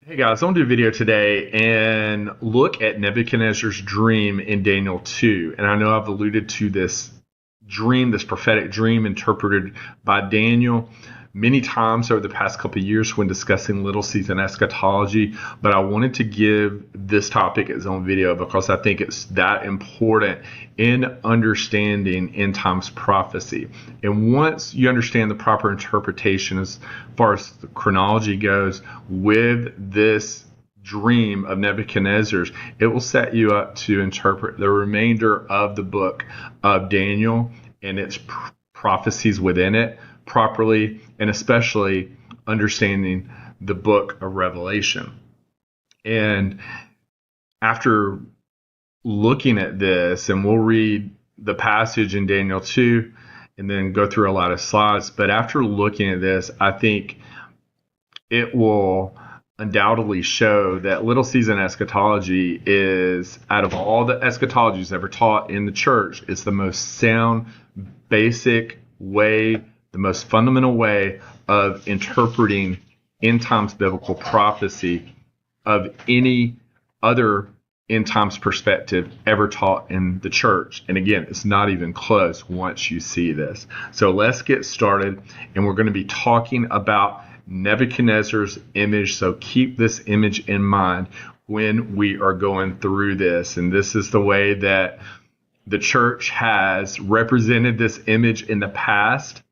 Hey guys, I want to do a video today and look at Nebuchadnezzar's dream in Daniel 2. And I know I've alluded to this dream, this prophetic dream interpreted by Daniel many times over the past couple of years when discussing Little Season Eschatology, but I wanted to give this topic its own video because I think it's that important in understanding end times prophecy. And once you understand the proper interpretation as far as the chronology goes with this dream of Nebuchadnezzar's, it will set you up to interpret the remainder of the book of Daniel and its prophecies within it properly, and especially understanding the book of Revelation. And after looking at this, and we'll read the passage in Daniel 2 and then go through a lot of slides, but after looking at this, I think it will undoubtedly show that Little Season Eschatology is, out of all the eschatologies ever taught in the church, it's the most sound, basic way, the most fundamental way of interpreting end times biblical prophecy of any other end times perspective ever taught in the church. And again, it's not even close once you see this. So let's get started, and we're going to be talking about Nebuchadnezzar's image. So keep this image in mind when we are going through this. And this is the way that the church has represented this image in the past.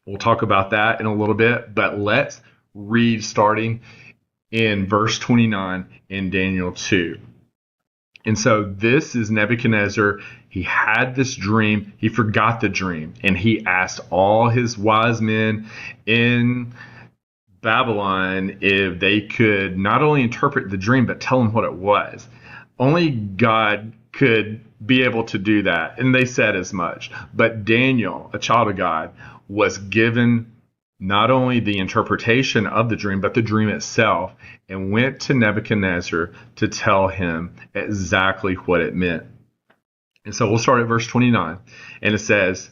We'll talk about that in a little bit, but let's read starting in verse 29 in Daniel 2. And so this is Nebuchadnezzar. He had this dream. He forgot the dream, and he asked all his wise men in Babylon if they could not only interpret the dream, but tell him what it was. Only God could be able to do that, and they said as much. But Daniel, a child of God, was given not only the interpretation of the dream, but the dream itself, and went to Nebuchadnezzar to tell him exactly what it meant. And so we'll start at verse 29, and it says,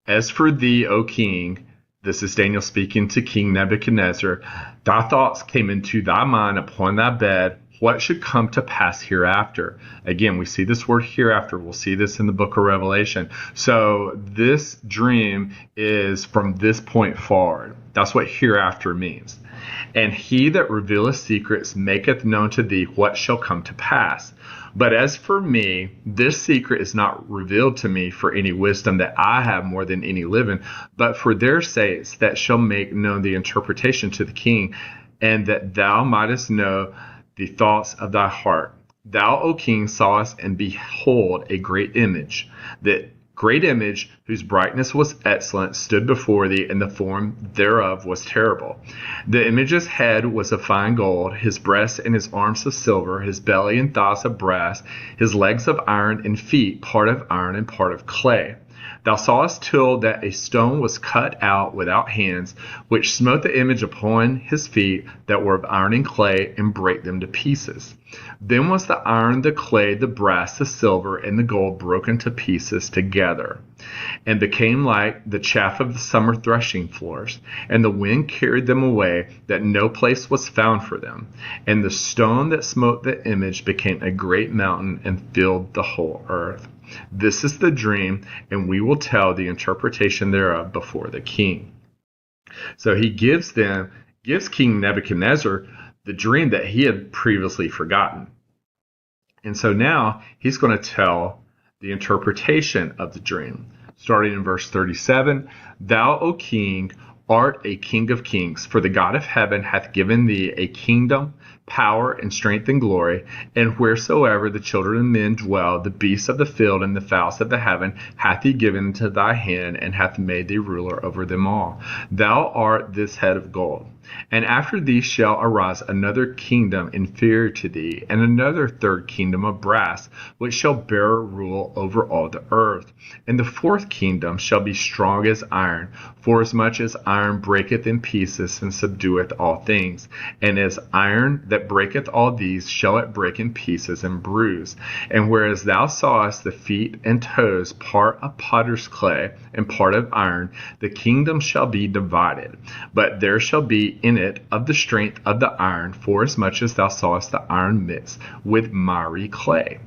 "As for thee, O king," this is Daniel speaking to King Nebuchadnezzar, "thy thoughts came into thy mind upon thy bed, what should come to pass hereafter." Again, we see this word hereafter. We'll see this in the book of Revelation. So this dream is from this point forward. That's what hereafter means. "And he that revealeth secrets maketh known to thee what shall come to pass. But as for me, this secret is not revealed to me for any wisdom that I have more than any living, but for their sakes that shall make known the interpretation to the king, and that thou mightest know the thoughts of thy heart. Thou, O king, sawest, and behold, a great image. That great image, whose brightness was excellent, stood before thee, and the form thereof was terrible. The image's head was of fine gold, his breast and his arms of silver, his belly and thighs of brass, his legs of iron, and feet part of iron and part of clay. Thou sawest till that a stone was cut out without hands, which smote the image upon his feet that were of iron and clay, and brake them to pieces. Then was the iron, the clay, the brass, the silver, and the gold broken to pieces together, and became like the chaff of the summer threshing floors. And the wind carried them away, that no place was found for them. And the stone that smote the image became a great mountain, and filled the whole earth. This is the dream, and we will tell the interpretation thereof before the king." So he gives King Nebuchadnezzar the dream that he had previously forgotten. And so now he's going to tell the interpretation of the dream. Starting in verse 37, "Thou, O king, art a king of kings, for the God of heaven hath given thee a kingdom, power, and strength, and glory. And wheresoever the children of men dwell, the beasts of the field and the fowls of the heaven hath he given into thy hand, and hath made thee ruler over them all. Thou art this head of gold. And after thee shall arise another kingdom inferior to thee, and another third kingdom of brass, which shall bear rule over all the earth. And the fourth kingdom shall be strong as iron, forasmuch as iron breaketh in pieces and subdueth all things. And as iron that breaketh all these shall it break in pieces and bruise. And whereas thou sawest the feet and toes part of potter's clay and part of iron, the kingdom shall be divided. But there shall be be in it of the strength of the iron, forasmuch as thou sawest the iron mixed with miry clay.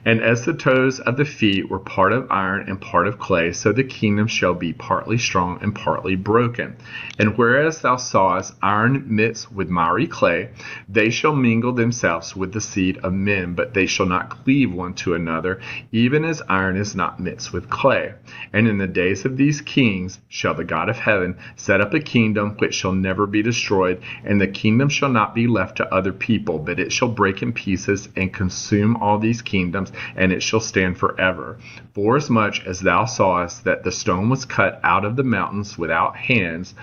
And as the toes of the feet were part of iron and part of clay, so the kingdom shall be partly strong and partly broken. And whereas thou sawest iron mixed with miry clay, they shall mingle themselves with the seed of men, but they shall not cleave one to another, even as iron is not mixed with clay. And in the days of these kings shall the God of heaven set up a kingdom which shall never be destroyed, and the kingdom shall not be left to other people, but it shall break in pieces and consume all these kingdoms, and it shall stand forever. Forasmuch as thou sawest that the stone was cut out of the mountains without hands,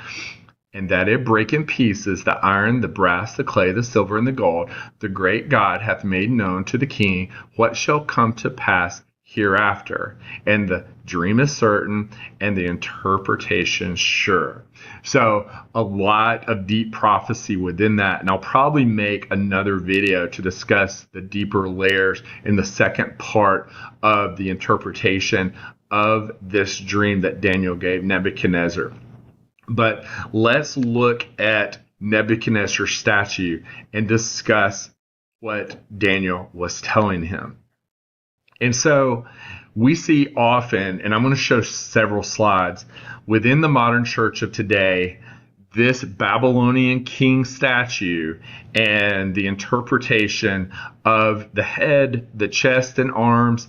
and that it brake in pieces the iron, the brass, the clay, the silver, and the gold, the great God hath made known to the king what shall come to pass hereafter. And the dream is certain, and the interpretation sure. So a lot of deep prophecy within that. And I'll probably make another video to discuss the deeper layers in the second part of the interpretation of this dream that Daniel gave Nebuchadnezzar. But let's look at Nebuchadnezzar's statue and discuss what Daniel was telling him. And so we see often, and I'm going to show several slides, within the modern church of today, this Babylonian king statue and the interpretation of the head, the chest and arms,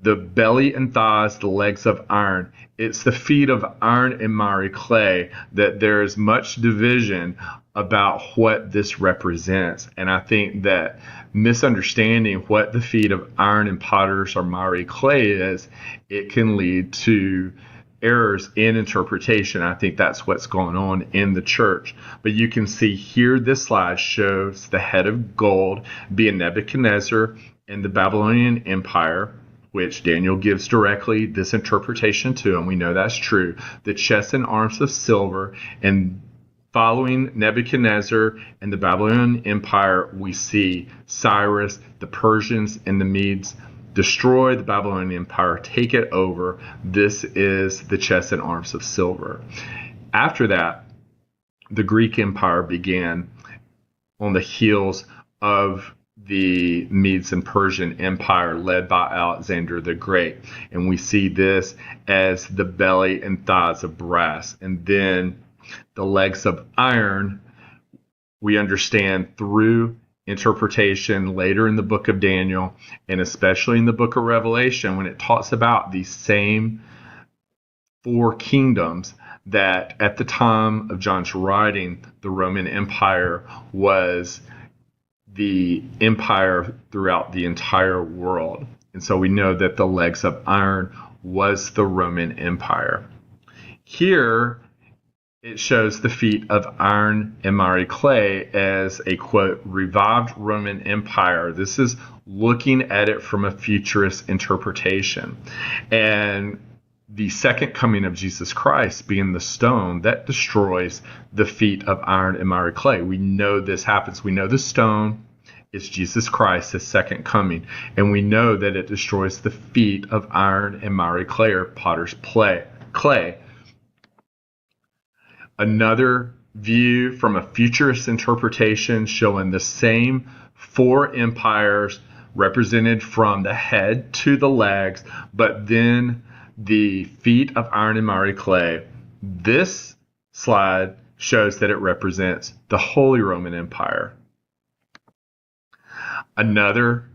the belly and thighs, the legs of iron. It's the feet of iron and miry clay, that there is much division about what this represents. And I think that misunderstanding what the feet of iron and potters or miry clay is, it can lead to errors in interpretation. I think that's what's going on in the church. But you can see here, this slide shows the head of gold being Nebuchadnezzar and the Babylonian Empire, which Daniel gives directly this interpretation to, and we know that's true. The chest and arms of silver, and following Nebuchadnezzar and the Babylonian Empire, we see Cyrus, the Persians, and the Medes destroy the Babylonian Empire, take it over. This is the chest and arms of silver. After that, the Greek Empire began on the heels of the Medes and Persian Empire led by Alexander the Great. And we see this as the belly and thighs of brass. And then the legs of iron, we understand through interpretation later in the book of Daniel, and especially in the book of Revelation, when it talks about these same four kingdoms, that at the time of John's writing, the Roman Empire was the empire throughout the entire world. And so we know that the legs of iron was the Roman Empire. Here, it shows the feet of iron and miry clay as a, quote, revived Roman Empire. This is looking at it from a futurist interpretation. And the second coming of Jesus Christ being the stone that destroys the feet of iron and miry clay. We know this happens. We know the stone is Jesus Christ, his second coming. And we know that it destroys the feet of iron and miry clay, or potter's clay. Another view from a futurist interpretation showing the same four empires represented from the head to the legs, but then the feet of iron and miry clay. This slide shows that it represents the Holy Roman Empire. Another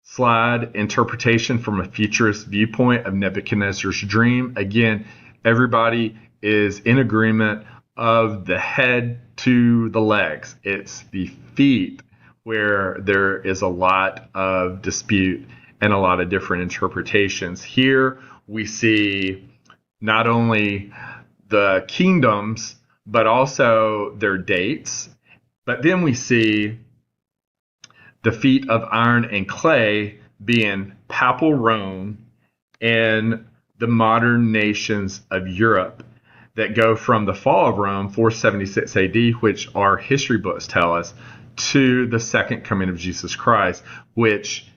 slide interpretation from a futurist viewpoint of Nebuchadnezzar's dream. Again, everybody is in agreement of the head to the legs. It's the feet where there is a lot of dispute and a lot of different interpretations. Here we see not only the kingdoms, but also their dates. But then we see the feet of iron and clay being Papal Rome and the modern nations of Europe that go from the fall of Rome, 476 AD, which our history books tell us, to the second coming of Jesus Christ, which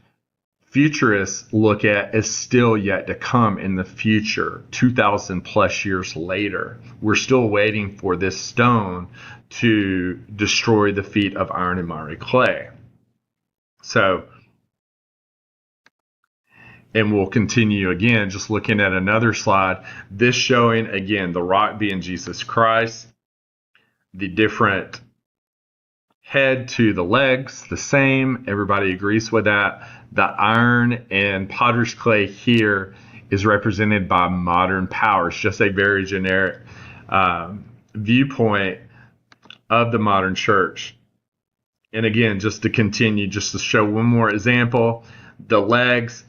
futurists look at is still yet to come in the future, 2,000 plus years later. We're still waiting for this stone to destroy the feet of iron and miry clay. So, and we'll continue again, just looking at another slide, this showing again the rock being Jesus Christ, the different head to the legs, the same. Everybody agrees with that. The iron and potter's clay here is represented by modern power. It's just a very generic viewpoint of the modern church. And again, just to continue, just to show one more example, the legs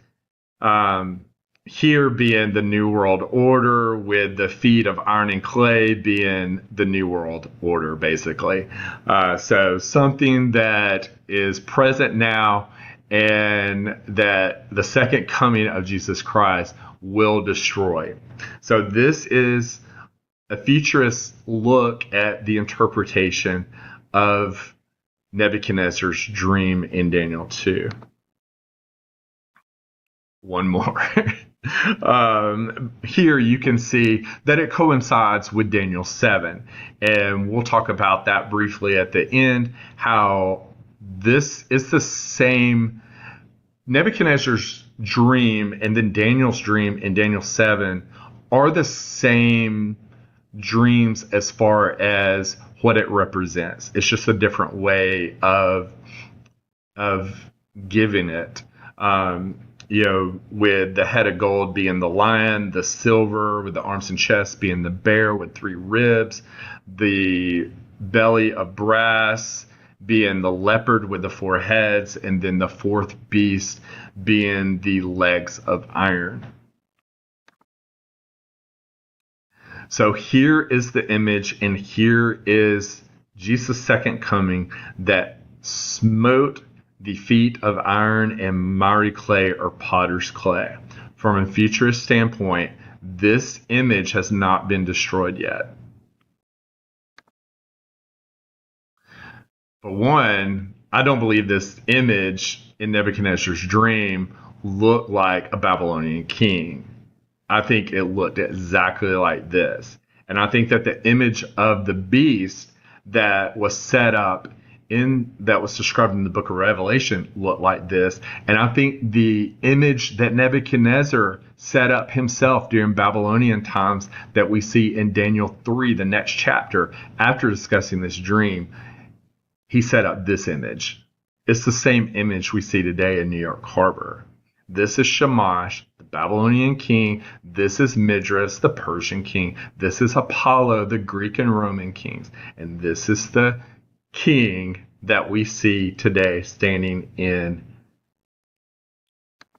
here being the New World Order, with the feet of iron and clay being the New World Order, basically. So something that is present now and that the second coming of Jesus Christ will destroy. So this is a futurist look at the interpretation of Nebuchadnezzar's dream in Daniel 2. One more. Here you can see that it coincides with Daniel 7. And we'll talk about that briefly at the end, how this is the same. Nebuchadnezzar's dream and then Daniel's dream in Daniel 7 are the same dreams as far as what it represents. It's just a different way of giving it. With the head of gold being the lion, the silver with the arms and chest being the bear with 3 ribs, the belly of brass being the leopard with the 4 heads, and then the 4th beast being the legs of iron. So here is the image, and here is Jesus' second coming that smote the feet of iron and miry clay or potter's clay. From a futurist standpoint, this image has not been destroyed yet. For one, I don't believe this image in Nebuchadnezzar's dream looked like a Babylonian king. I think it looked exactly like this. And I think that the image of the beast that was set up that was described in the book of Revelation looked like this. And I think the image that Nebuchadnezzar set up himself during Babylonian times that we see in Daniel 3, the next chapter, after discussing this dream, he set up this image. It's the same image we see today in New York Harbor. This is Shamash, the Babylonian king. This is Midrash, the Persian king. This is Apollo, the Greek and Roman kings. And this is the king that we see today standing in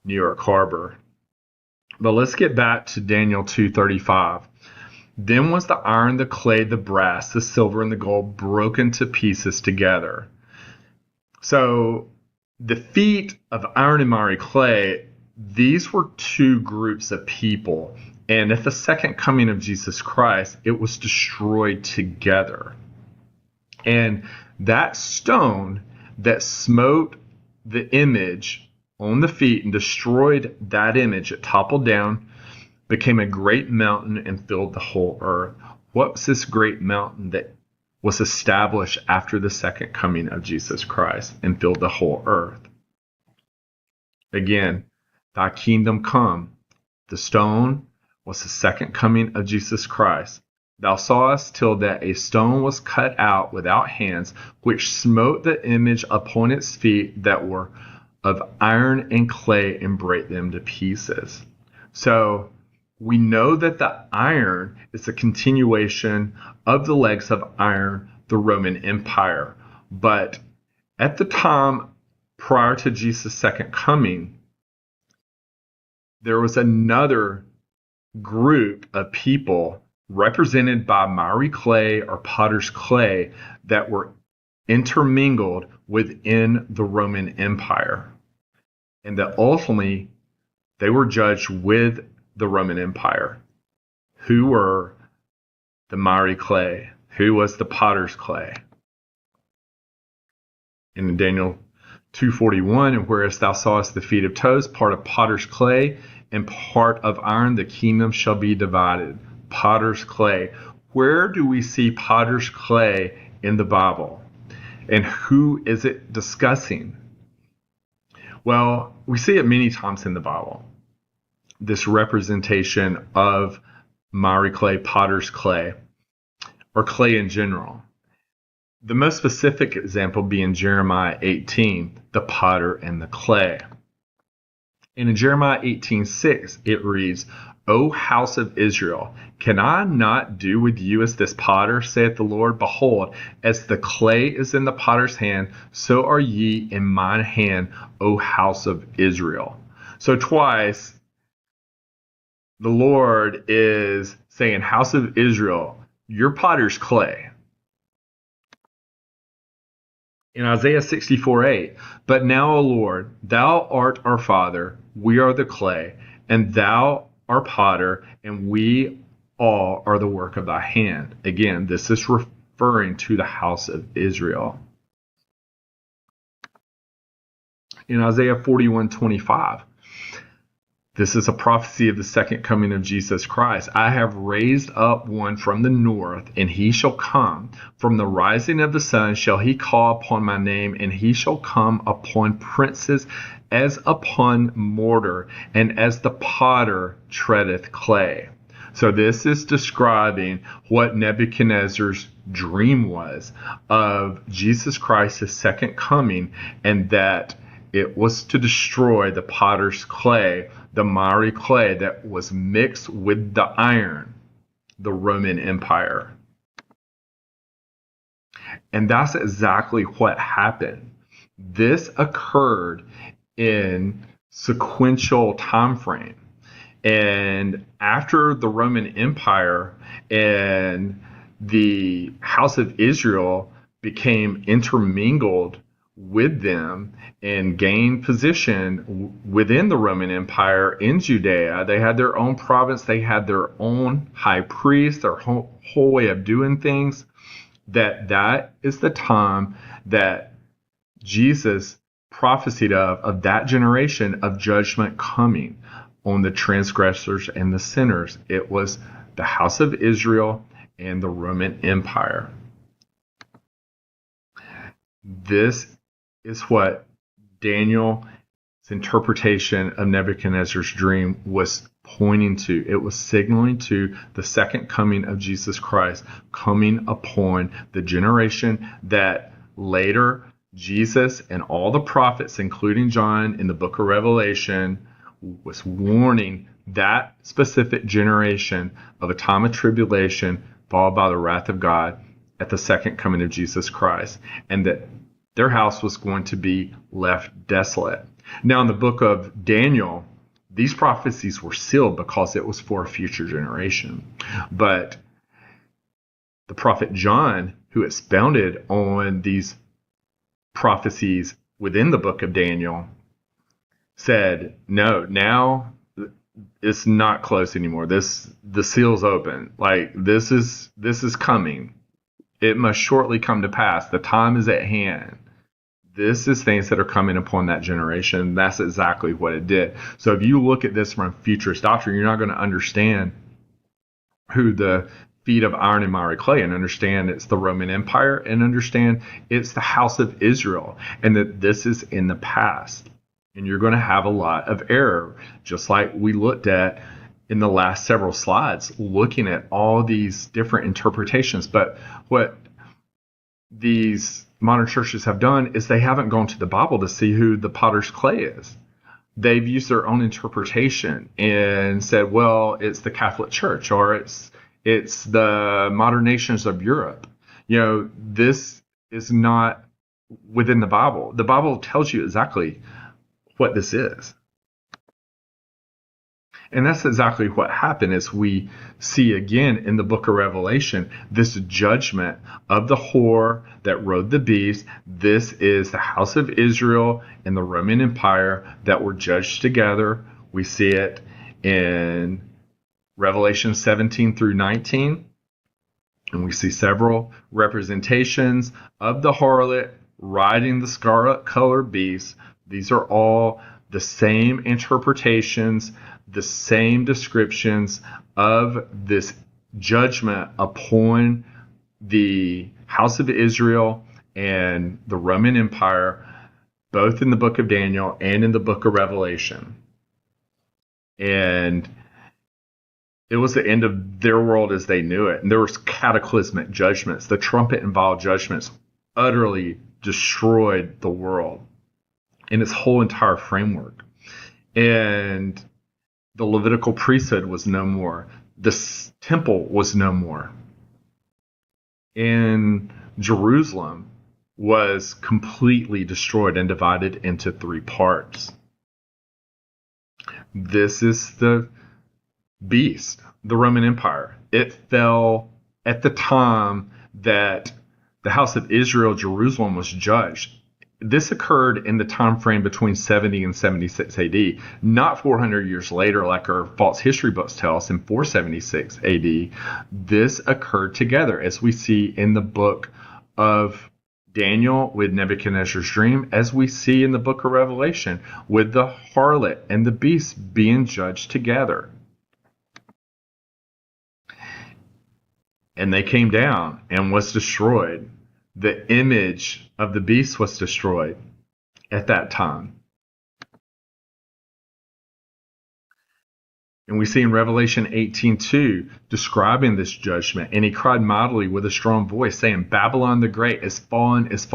New York Harbor. But let's get back to Daniel 2:35. Then was the iron, the clay, the brass, the silver, and the gold broken to pieces together. So the feet of iron and miry clay, these were 2 groups of people. And at the second coming of Jesus Christ, it was destroyed together. And that stone that smote the image on the feet and destroyed that image, it toppled down, became a great mountain and filled the whole earth. What was this great mountain that was established after the second coming of Jesus Christ and filled the whole earth? Again, thy kingdom come. The stone was the second coming of Jesus Christ. Thou sawest till that a stone was cut out without hands, which smote the image upon its feet that were of iron and clay, and brake them to pieces. So we know that the iron is a continuation of the legs of iron, the Roman Empire. But at the time prior to Jesus' second coming, there was another group of people represented by miry clay or potter's clay that were intermingled within the Roman Empire. And that ultimately they were judged with the Roman Empire. Who were the miry clay? Who was the potter's clay? In Daniel 2:41, and whereas thou sawest the feet of toes, part of potter's clay and part of iron, the kingdom shall be divided. Potter's clay. Where do we see potter's clay in the Bible? And who is it discussing? Well, we see it many times in the Bible. This representation of miry clay, potter's clay, or clay in general. The most specific example being Jeremiah 18, the potter and the clay. And in Jeremiah 18:6, it reads, O house of Israel, can I not do with you as this potter, saith the Lord? Behold, as the clay is in the potter's hand, so are ye in mine hand, O house of Israel. So twice, the Lord is saying, house of Israel, you're potter's clay. In Isaiah 64:8, but now, O Lord, thou art our Father, we are the clay, and thou our potter, and we all are the work of thy hand. Again, this is referring to the house of Israel. In Isaiah 41:25, this is a prophecy of the second coming of Jesus Christ. I have raised up one from the north, and he shall come. From the rising of the sun shall he call upon my name, and he shall come upon princes as upon mortar, and as the potter treadeth clay. So this is describing what Nebuchadnezzar's dream was of Jesus Christ's second coming, and that it was to destroy the potter's clay, the miry clay that was mixed with the iron, the Roman Empire. And that's exactly what happened. This occurred in sequential time frame. And after the Roman Empire and the house of Israel became intermingled with them and gained position within the Roman Empire in Judea, they had their own province, they had their own high priest, their whole way of doing things. That is the time that Jesus prophesied of that generation of judgment coming on the transgressors and the sinners. It was the house of Israel and the Roman Empire. This is what Daniel's interpretation of Nebuchadnezzar's dream was pointing to. It was signaling to the second coming of Jesus Christ coming upon the generation that later Jesus and all the prophets, including John in the book of Revelation, was warning that specific generation of a time of tribulation followed by the wrath of God at the second coming of Jesus Christ, and that their house was going to be left desolate. Now, in the book of Daniel, these prophecies were sealed because it was for a future generation. But the prophet John, who expounded on these prophecies within the book of Daniel, said, no, now it's not close anymore. The seal's open. Like, this is coming. It must shortly come to pass. The time is at hand. This is things that are coming upon that generation. That's exactly what it did. So if you look at this from futurist doctrine, you're not going to understand who the feet of iron and miry clay, and understand it's the Roman Empire, and understand it's the house of Israel, and that this is in the past. And you're going to have a lot of error, just like we looked at in the last several slides, looking at all these different interpretations. But what these modern churches have done is they haven't gone to the Bible to see who the potter's clay is. They've used their own interpretation and said, well, it's the Catholic Church, or it's the modern nations of Europe. You know, this is not within the Bible. The Bible tells you exactly what this is. And that's exactly what happened, as we see again in the book of Revelation, this judgment of the whore that rode the beast. This is the house of Israel and the Roman Empire that were judged together. We see it in Revelation 17 through 19. And we see several representations of the harlot riding the scarlet colored beast. These are all the same interpretations, the same descriptions of this judgment upon the house of Israel and the Roman Empire, both in the book of Daniel and in the book of Revelation. And it was the end of their world as they knew it. And there was cataclysmic judgments. The trumpet and vial judgments utterly destroyed the world in its whole entire framework. And the Levitical priesthood was no more. The temple was no more. And Jerusalem was completely destroyed and divided into 3 parts. This is the beast, the Roman Empire. It fell at the time that the house of Israel, Jerusalem, was judged. This occurred in the time frame between 70 and 76 AD, not 400 years later like our false history books tell us in 476 AD. This occurred together, as we see in the book of Daniel with Nebuchadnezzar's dream, as we see in the book of Revelation with the harlot and the beast being judged together. And they came down and was destroyed. The image of the beast was destroyed at that time. And we see in Revelation 18:2 describing this judgment. And he cried mightily with a strong voice, saying, Babylon the Great is fallen, is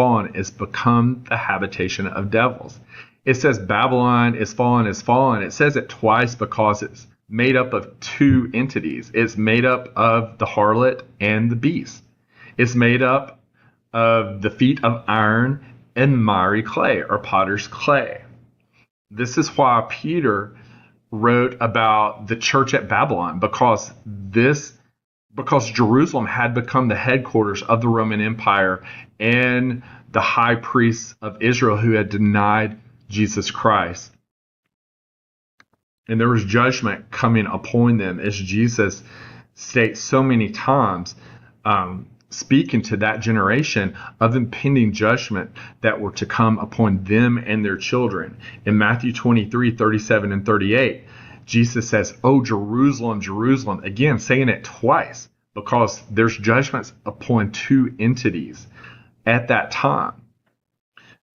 become the habitation of devils. It says Babylon is fallen, is fallen. It says it twice because it's made up of 2 entities. It's made up of the harlot and the beast. It's made up of the feet of iron and miry clay, or potter's clay. This is why Peter wrote about the church at Babylon, because Jerusalem had become the headquarters of the Roman Empire and the high priests of Israel who had denied Jesus Christ. And there was judgment coming upon them, as Jesus states so many times, speaking to that generation of impending judgment that were to come upon them and their children. In Matthew 23:37 and 38, Jesus says, "Oh, Jerusalem, Jerusalem," again, saying it twice, because there's judgments upon 2 entities at that time.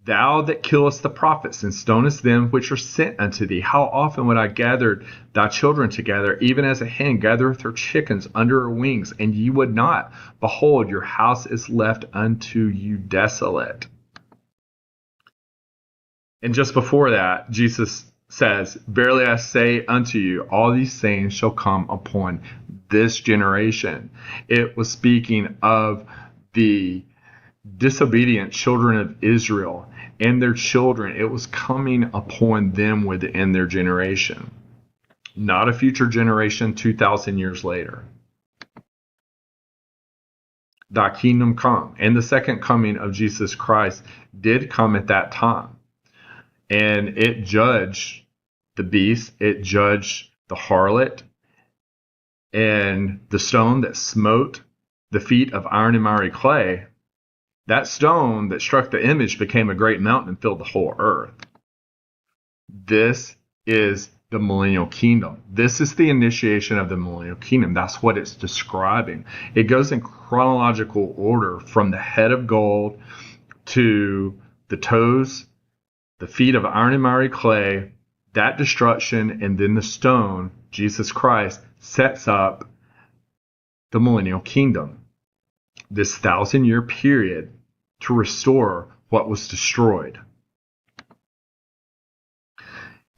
"Thou that killest the prophets and stonest them which are sent unto thee, how often would I gather thy children together, even as a hen gathereth her chickens under her wings, and ye would not? Behold, your house is left unto you desolate." And just before that, Jesus says, "Verily I say unto you, all these things shall come upon this generation." It was speaking of the disobedient children of Israel and their children. It was coming upon them within their generation, not a future generation 2,000 years later. Thy kingdom come. And the second coming of Jesus Christ did come at that time. And it judged the beast, it judged the harlot, and the stone that smote the feet of iron and miry clay. That stone that struck the image became a great mountain and filled the whole earth. This is the millennial kingdom. This is the initiation of the millennial kingdom. That's what it's describing. It goes in chronological order from the head of gold to the toes, the feet of iron and miry clay, that destruction, and then the stone, Jesus Christ, sets up the millennial kingdom. This 1,000-year period to restore what was destroyed.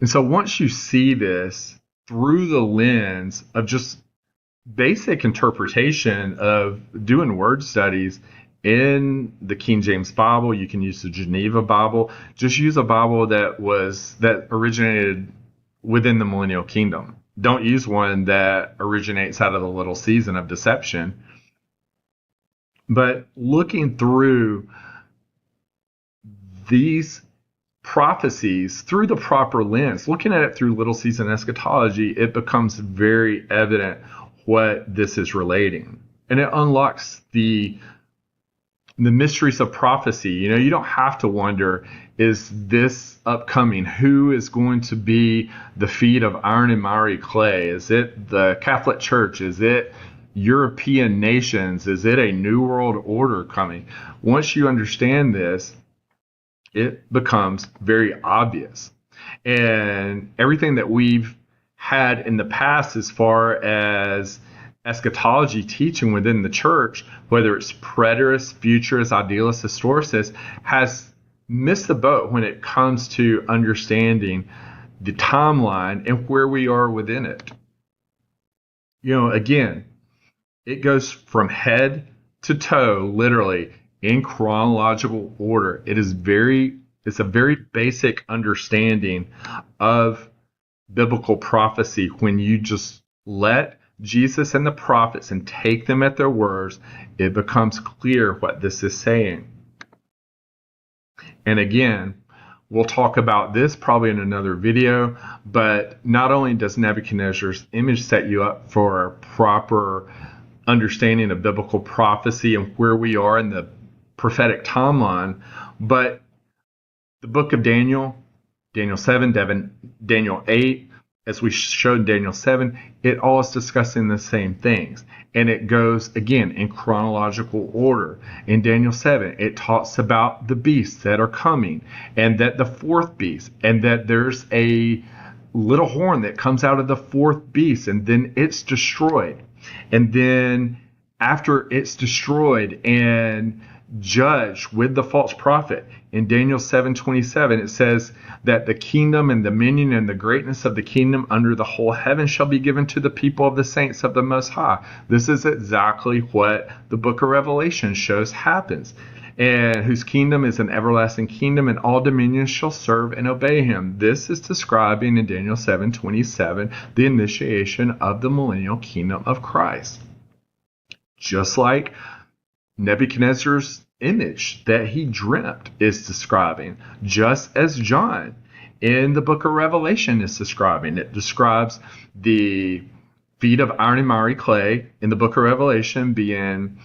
And so once you see this through the lens of just basic interpretation of doing word studies in the King James Bible, you can use the Geneva Bible. Just use a Bible that originated within the millennial kingdom. Don't use one that originates out of the little season of deception. But looking through these prophecies through the proper lens, looking at it through Little Season Eschatology, it becomes very evident what this is relating. And it unlocks the The mysteries of prophecy. You don't have to wonder, is this upcoming? Who is going to be the feet of iron and miry clay? Is it the Catholic Church? Is it European nations? Is it a new world order coming? Once you understand this, it becomes very obvious. And everything that we've had in the past as far as eschatology teaching within the church, whether it's preterist, futurist, idealist, historicist, has missed the boat when it comes to understanding the timeline and where we are within it. Again, it goes from head to toe, literally, in chronological order. It's a very basic understanding of biblical prophecy when you just let Jesus and the prophets and take them at their words. It becomes clear what this is saying. And again, we'll talk about this probably in another video, but not only does Nebuchadnezzar's image set you up for a proper understanding of biblical prophecy and where we are in the prophetic timeline, but the book of Daniel, Daniel 7, Daniel 8, as we showed in Daniel 7, it all is discussing the same things. And it goes, again, in chronological order. In Daniel 7, it talks about the beasts that are coming, and that the fourth beast, and that there's a little horn that comes out of the fourth beast, and then it's destroyed. And then after it's destroyed and judged with the false prophet, in Daniel 7:27, it says that the kingdom and dominion and the greatness of the kingdom under the whole heaven shall be given to the people of the saints of the Most High. This is exactly what the book of Revelation shows happens. And whose kingdom is an everlasting kingdom, and all dominions shall serve and obey him. This is describing in Daniel 7:27 the initiation of the millennial kingdom of Christ. Just like Nebuchadnezzar's image that he dreamt is describing, just as John in the book of Revelation is describing. It describes the feet of iron and miry clay in the book of Revelation being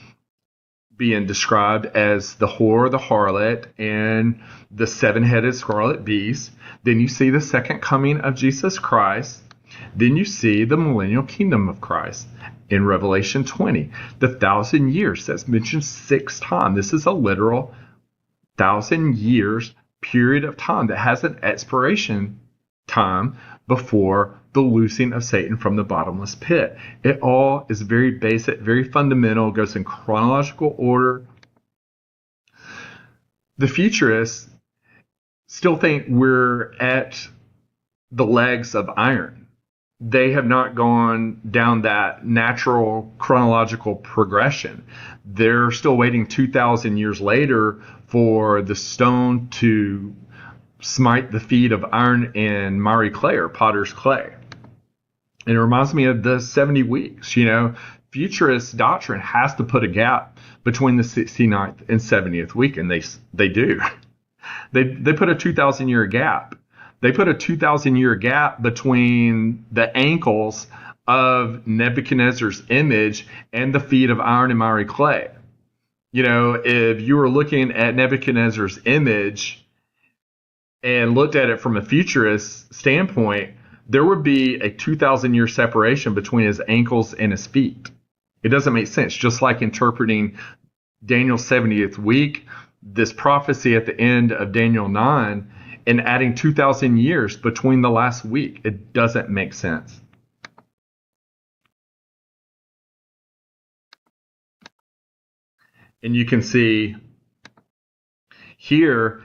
described as the whore, the harlot, and the seven-headed scarlet beast. Then you see the second coming of Jesus Christ. Then you see the millennial kingdom of Christ in Revelation 20. The 1,000 years that's mentioned 6 times. This is a literal 1,000 years period of time that has an expiration time before the loosing of Satan from the bottomless pit. It all is very basic, very fundamental, goes in chronological order. The futurists still think we're at the legs of iron. They have not gone down that natural chronological progression. They're still waiting 2,000 years later for the stone to smite the feet of iron and miry clay, or potter's clay. And it reminds me of the 70 weeks. Futurist doctrine has to put a gap between the 69th and 70th week, and they do. They put a 2,000 year gap. They put a 2,000 year gap between the ankles of Nebuchadnezzar's image and the feet of iron and miry clay. If you were looking at Nebuchadnezzar's image and looked at it from a futurist standpoint, there would be a 2,000 year separation between his ankles and his feet. It doesn't make sense. Just like interpreting Daniel's 70th week, this prophecy at the end of Daniel 9, and adding 2,000 years between the last week. It doesn't make sense. And you can see here,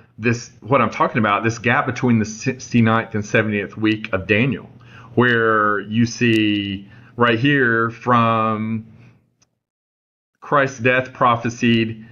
what I'm talking about, this gap between the 69th and 70th week of Daniel, where you see right here from Christ's death prophesied,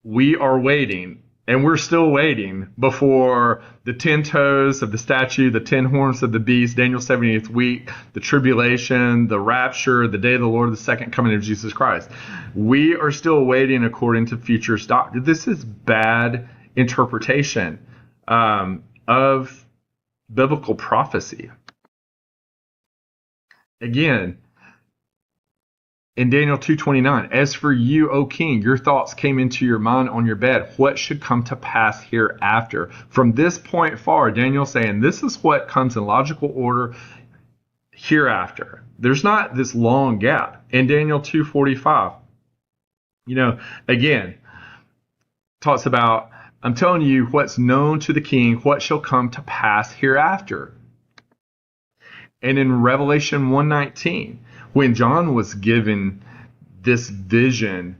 we are waiting, and we're still waiting before the 10 toes of the statue, the 10 horns of the beast, Daniel 70th week, the tribulation, the rapture, the day of the Lord, the second coming of Jesus Christ. We are still waiting according to futurist doctrine. This is bad interpretation of biblical prophecy. Again, In Daniel 2:29, as for you, O king, your thoughts came into your mind on your bed. What should come to pass hereafter? From this point forward, Daniel's saying this is what comes in logical order hereafter. There's not this long gap. In Daniel 2:45, again, talks about, I'm telling you what's known to the king, what shall come to pass hereafter. And in Revelation 1:19, when John was given this vision,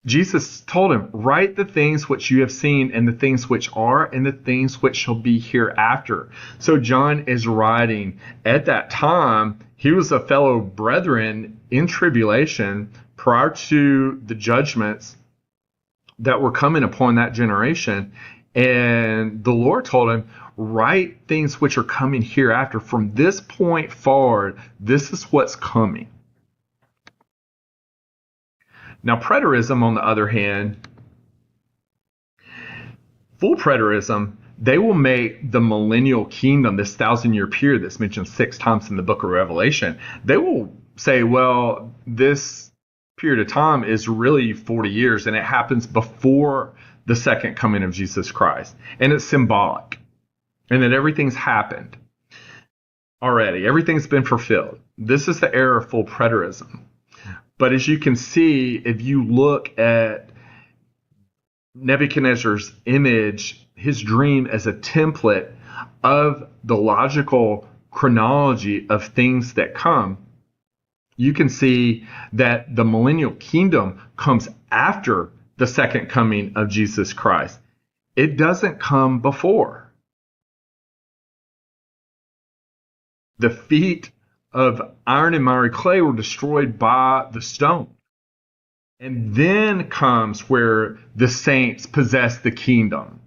Jesus told him, write the things which you have seen, and the things which are, and the things which shall be hereafter. So John is writing at that time. He was a fellow brethren in tribulation prior to the judgments that were coming upon that generation. And the Lord told him, write things which are coming hereafter. From this point forward, this is what's coming. Now, preterism, on the other hand, full preterism, they will make the millennial kingdom, this 1,000-year period that's mentioned 6 times in the book of Revelation, they will say, well, this period of time is really 40 years, and it happens before the second coming of Jesus Christ. And it's symbolic. And that everything's happened already. Everything's been fulfilled. This is the era of full preterism. But as you can see, if you look at Nebuchadnezzar's image, his dream as a template of the logical chronology of things that come, you can see that the millennial kingdom comes after the second coming of Jesus Christ. It doesn't come before. The feet of iron and miry clay were destroyed by the stone. And then comes where the saints possess the kingdom,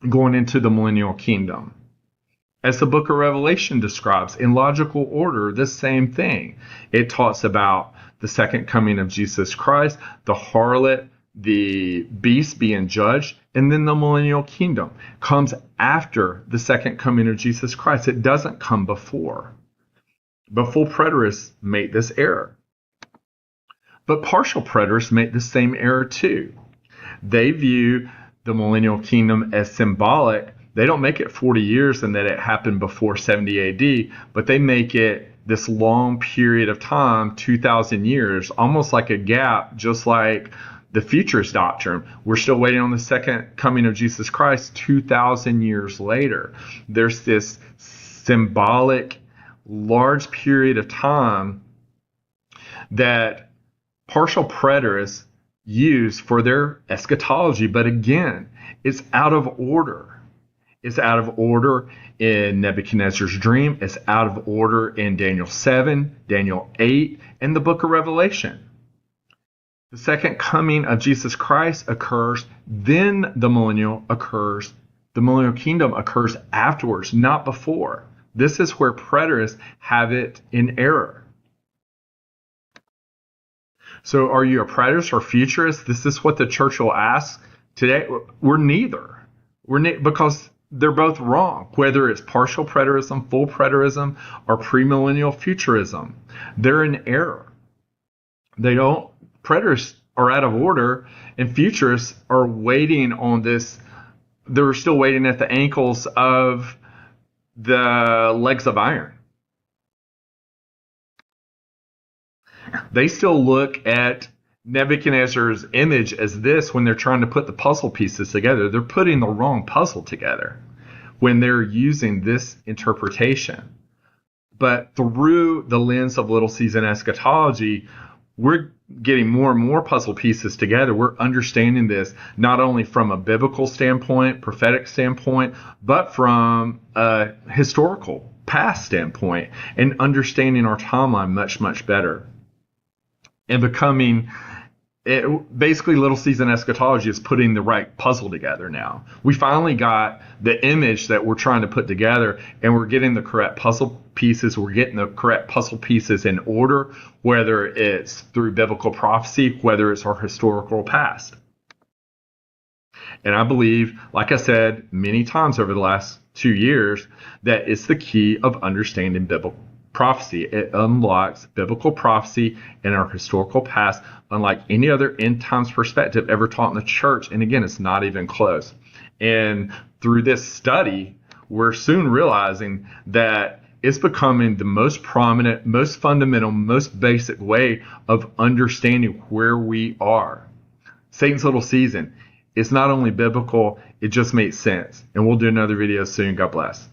going into the millennial kingdom. As the book of Revelation describes, in logical order, the same thing. It talks about the second coming of Jesus Christ, the harlot, the beast being judged, and then the millennial kingdom comes after the second coming of Jesus Christ. It doesn't come before. But full preterists make this error. But partial preterists make the same error too. They view the millennial kingdom as symbolic. They don't make it 40 years and that it happened before 70 AD, but they make it this long period of time, 2,000 years, almost like a gap, just like the futurist doctrine. We're still waiting on the second coming of Jesus Christ 2,000 years later. There's this symbolic, large period of time that partial preterists use for their eschatology. But again, it's out of order. It's out of order in Nebuchadnezzar's dream. It's out of order in Daniel 7, Daniel 8, and the book of Revelation. The second coming of Jesus Christ occurs, then the millennial occurs. The millennial kingdom occurs afterwards, not before. This is where preterists have it in error. So are you a preterist or futurist? This is what the church will ask today. We're neither. Because they're both wrong, whether it's partial preterism, full preterism, or premillennial futurism. They're in error. Preterists are out of order, and futurists are waiting on this. They're still waiting at the ankles of the legs of iron. They still look at Nebuchadnezzar's image as this when they're trying to put the puzzle pieces together. They're putting the wrong puzzle together when they're using this interpretation. But through the lens of Little Season Eschatology, we're getting more and more puzzle pieces together. We're understanding this not only from a biblical standpoint, prophetic standpoint, but from a historical past standpoint, and understanding our timeline much, much better. And basically Little Season Eschatology is putting the right puzzle together now. We finally got the image that we're trying to put together, and we're getting the correct puzzle pieces. We're getting the correct puzzle pieces in order, whether it's through biblical prophecy, whether it's our historical past. And I believe, like I said many times over the last 2 years, that it's the key of understanding biblical prophecy. It unlocks biblical prophecy in our historical past, unlike any other end times perspective ever taught in the church. And again, it's not even close. And through this study, we're soon realizing that it's becoming the most prominent, most fundamental, most basic way of understanding where we are. Satan's little season. It's not only biblical, it just makes sense. And we'll do another video soon. God bless.